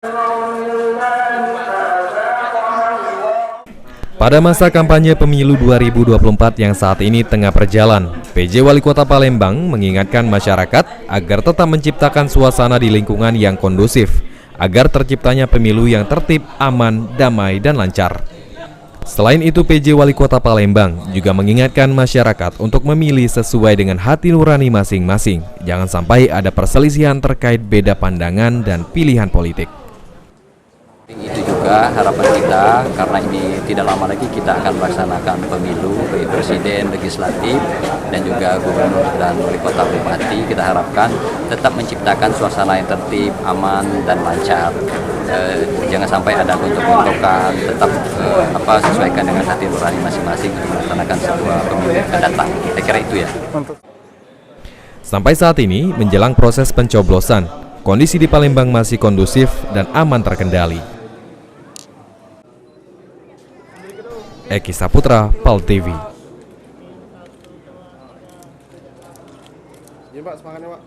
Pada masa kampanye pemilu 2024 yang saat ini tengah berjalan, PJ Wali Kota Palembang mengingatkan masyarakat agar tetap menciptakan suasana di lingkungan yang kondusif, agar terciptanya pemilu yang tertib, aman, damai, dan lancar. Selain itu, PJ Wali Kota Palembang juga mengingatkan masyarakat untuk memilih sesuai dengan hati nurani masing-masing. Jangan sampai ada perselisihan terkait beda pandangan dan pilihan politik. Itu juga harapan kita, karena ini tidak lama lagi kita akan melaksanakan pemilu baik presiden, legislatif, dan juga gubernur dan wali kota bupati. Kita harapkan tetap menciptakan suasana yang tertib, aman, dan lancar. Jangan sampai ada gontok-gontokan, tetap sesuaikan dengan hati nurani masing-masing untuk melaksanakan sebuah pemilu yang akan datang. Saya kira itu ya. Sampai saat ini, menjelang proses pencoblosan, kondisi di Palembang masih kondusif dan aman terkendali. Eki Saputra, PAL TV. Iya Pak, semangatnya Pak.